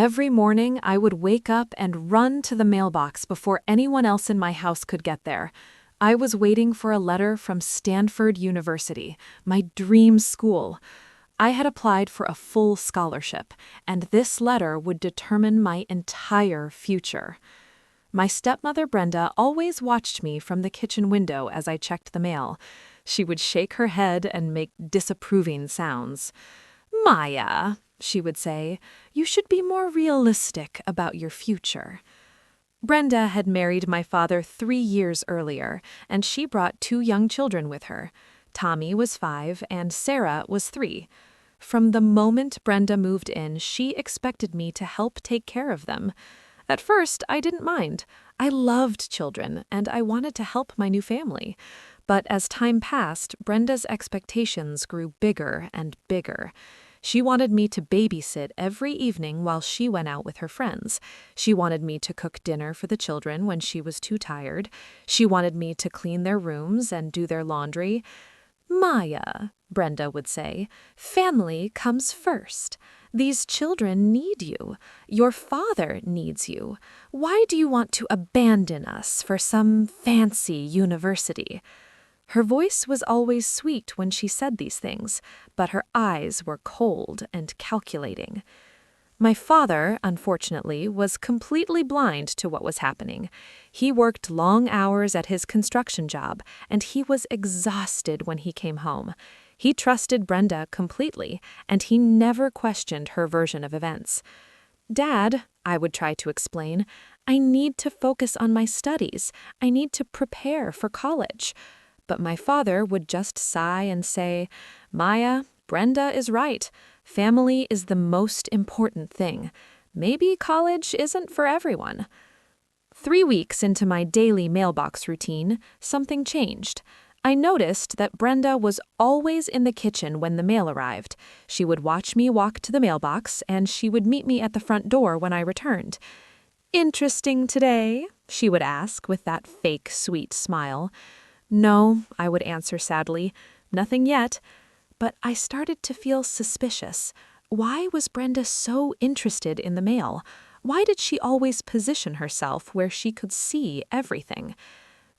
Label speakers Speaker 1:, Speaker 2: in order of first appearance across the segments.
Speaker 1: Every morning, I would wake up and run to the mailbox before anyone else in my house could get there. I was waiting for a letter from Stanford University, my dream school. I had applied for a full scholarship, and this letter would determine my entire future. My stepmother Brenda always watched me from the kitchen window as I checked the mail. She would shake her head and make disapproving sounds. "Maya," she would say, "you should be more realistic about your future." Brenda had married my father 3 years earlier, and she brought 2 young children with her. Tommy was 5 and Sarah was 3. From the moment Brenda moved in, she expected me to help take care of them. At first, I didn't mind. I loved children, and I wanted to help my new family. But as time passed, Brenda's expectations grew bigger and bigger. She wanted me to babysit every evening while she went out with her friends. She wanted me to cook dinner for the children when she was too tired. She wanted me to clean their rooms and do their laundry. "Maya," Brenda would say, "family comes first. These children need you. Your father needs you. Why do you want to abandon us for some fancy university?" Her voice was always sweet when she said these things, but her eyes were cold and calculating. My father, unfortunately, was completely blind to what was happening. He worked long hours at his construction job, and he was exhausted when he came home. He trusted Brenda completely, and he never questioned her version of events. "Dad," I would try to explain, "I need to focus on my studies. I need to prepare for college." But my father would just sigh and say, "Maya, Brenda is right. Family is the most important thing. Maybe college isn't for everyone." 3 weeks into my daily mailbox routine, something changed. I noticed that Brenda was always in the kitchen when the mail arrived. She would watch me walk to the mailbox, and she would meet me at the front door when I returned. "Interesting today?" she would ask with that fake sweet smile. "No," I would answer sadly, "nothing yet." But I started to feel suspicious. Why was Brenda so interested in the mail? Why did she always position herself where she could see everything?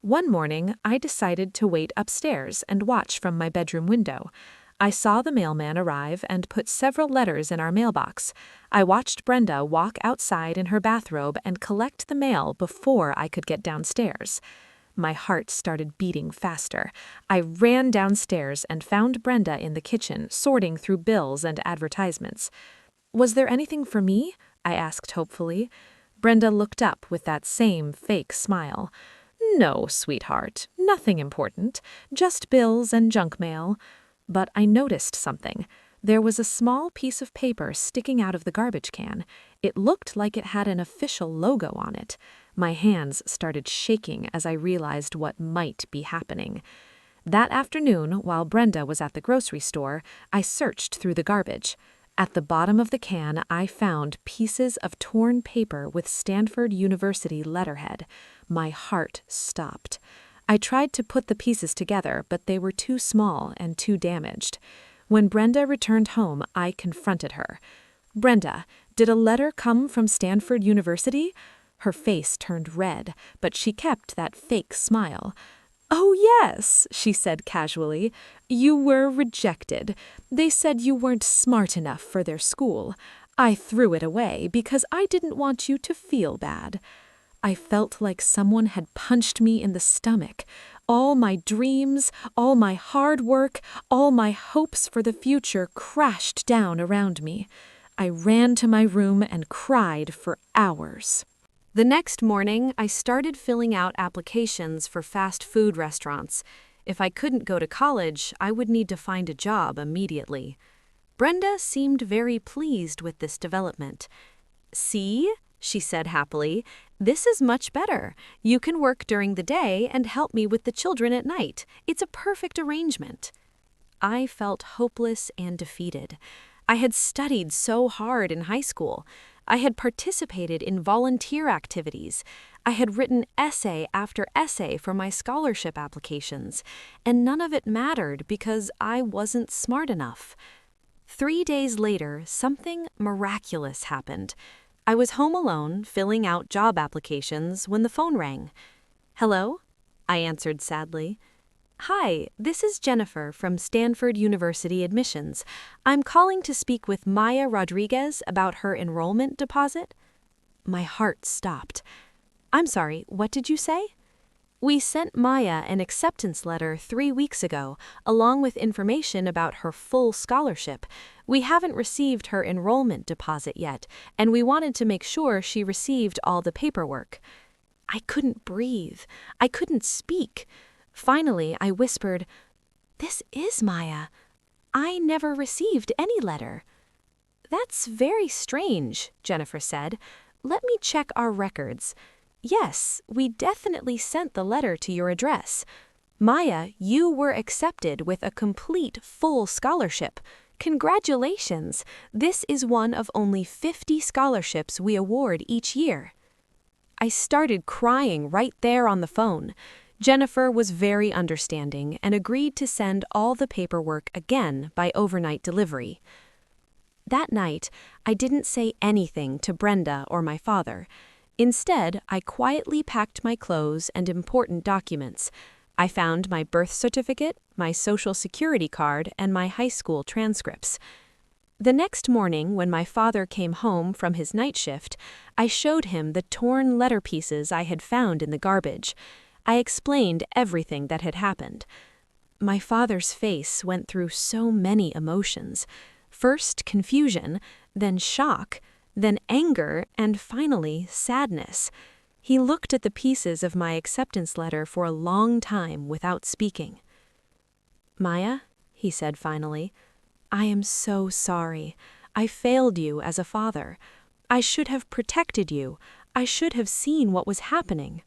Speaker 1: One morning, I decided to wait upstairs and watch from my bedroom window. I saw the mailman arrive and put several letters in our mailbox. I watched Brenda walk outside in her bathrobe and collect the mail before I could get downstairs. My heart started beating faster. I ran downstairs and found Brenda in the kitchen, sorting through bills and advertisements. "Was there anything for me?" I asked hopefully. Brenda looked up with that same fake smile. "No, sweetheart, nothing important, just bills and junk mail." But I noticed something. There was a small piece of paper sticking out of the garbage can. It looked like it had an official logo on it. My hands started shaking as I realized what might be happening. That afternoon, while Brenda was at the grocery store, I searched through the garbage. At the bottom of the can, I found pieces of torn paper with Stanford University letterhead. My heart stopped. I tried to put the pieces together, but they were too small and too damaged. When Brenda returned home, I confronted her. "Brenda, did a letter come from Stanford University?" Her face turned red, but she kept that fake smile. "Oh, yes," she said casually. "You were rejected. They said you weren't smart enough for their school. I threw it away because I didn't want you to feel bad." I felt like someone had punched me in the stomach. All my dreams, all my hard work, all my hopes for the future crashed down around me. I ran to my room and cried for hours. The next morning, I started filling out applications for fast food restaurants. If I couldn't go to college, I would need to find a job immediately. Brenda seemed very pleased with this development. "See?" she said happily. "This is much better. You can work during the day and help me with the children at night. It's a perfect arrangement." I felt hopeless and defeated. I had studied so hard in high school. I had participated in volunteer activities. I had written essay after essay for my scholarship applications, and none of it mattered because I wasn't smart enough. 3 days later, something miraculous happened.
Speaker 2: I was home alone, filling out job applications, when the phone rang. "Hello?" I answered sadly. "Hi, this is Jennifer from Stanford University Admissions. I'm calling to speak with Maya Rodriguez about her enrollment deposit." My heart stopped. "I'm sorry, what did you say?" "We sent Maya an acceptance letter 3 weeks ago, along with information about her full scholarship. We haven't received her enrollment deposit yet, and we wanted to make sure she received all the paperwork." I couldn't breathe. I couldn't speak. Finally, I whispered, "This is Maya. I never received any letter." "That's very strange," Jennifer said. "Let me check our records. Yes, we definitely sent the letter to your address. Maya, you were accepted with a complete full scholarship. Congratulations! This is one of only 50 scholarships we award each year." I started crying right there on the phone. Jennifer was very understanding and agreed to send all the paperwork again by overnight delivery. That night, I didn't say anything to Brenda or my father. Instead, I quietly packed my clothes and important documents. I found my birth certificate, my social security card, and my high school transcripts. The next morning, when my father came home from his night shift, I showed him the torn letter pieces I had found in the garbage. I explained everything that had happened. My father's face went through so many emotions. First confusion, then shock, then anger, and finally sadness. He looked at the pieces of my acceptance letter for a long time without speaking. "Maya," he said finally, "I am so sorry. I failed you as a father. I should have protected you. I should have seen what was happening."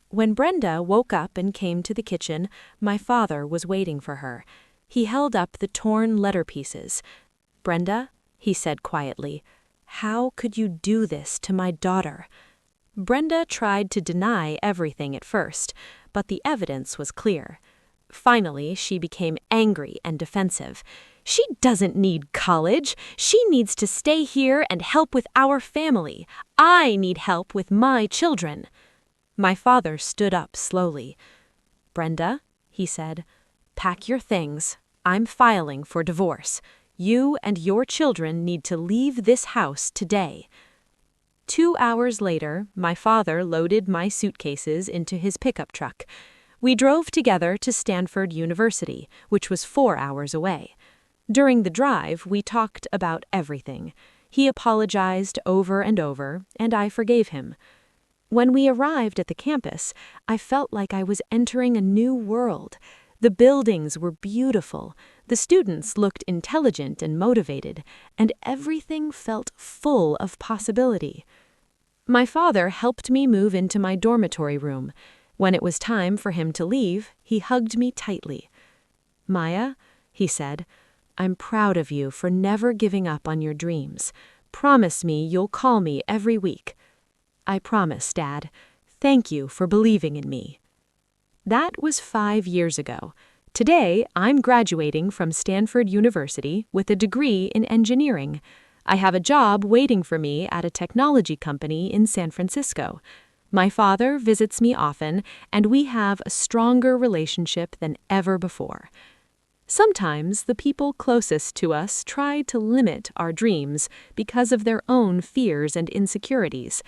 Speaker 2: When Brenda woke up and came to the kitchen, my father was waiting for her. He held up the torn letter pieces. "Brenda," he said quietly, "how could you do this to my daughter?" Brenda tried to deny everything at first, but the evidence was clear. Finally, she became angry and defensive. "She doesn't need college. She needs to stay here and help with our family. I need help with my children." My father stood up slowly. "Brenda," he said, "pack your things. I'm filing for divorce. You and your children need to leave this house today." 2 hours later, my father loaded my suitcases into his pickup truck. We drove together to Stanford University, which was 4 hours away. During the drive, we talked about everything. He apologized over and over, and I forgave him. When we arrived at the campus, I felt like I was entering a new world. The buildings were beautiful, the students looked intelligent and motivated, and everything felt full of possibility. My father helped me move into my dormitory room. When it was time for him to leave, he hugged me tightly. "Maya," he said, "I'm proud of you for never giving up on your dreams. Promise me you'll call me every week." "I promise, Dad. Thank you for believing in me." That was 5 years ago. Today, I'm graduating from Stanford University with a degree in engineering. I have a job waiting for me at a technology company in San Francisco. My father visits me often, and we have a stronger relationship than ever before. Sometimes the people closest to us try to limit our dreams because of their own fears and insecurities.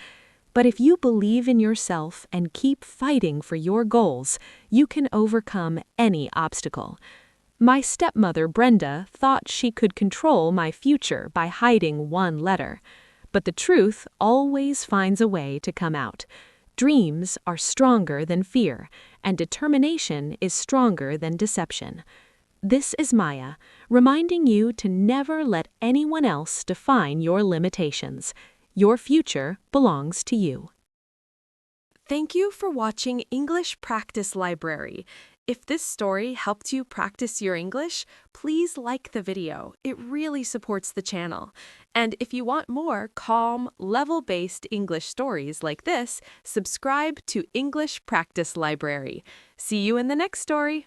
Speaker 2: But if you believe in yourself and keep fighting for your goals, you can overcome any obstacle. My stepmother, Brenda, thought she could control my future by hiding one letter. But the truth always finds a way to come out. Dreams are stronger than fear, and determination is stronger than deception. This is Maya, reminding you to never let anyone else define your limitations. Your future belongs to you. Thank you for watching English Practice Library. If this story helped you practice your English, please like the video. It really supports the channel. And if you want more calm, level-based English stories like this, subscribe to English Practice Library. See you in the next story.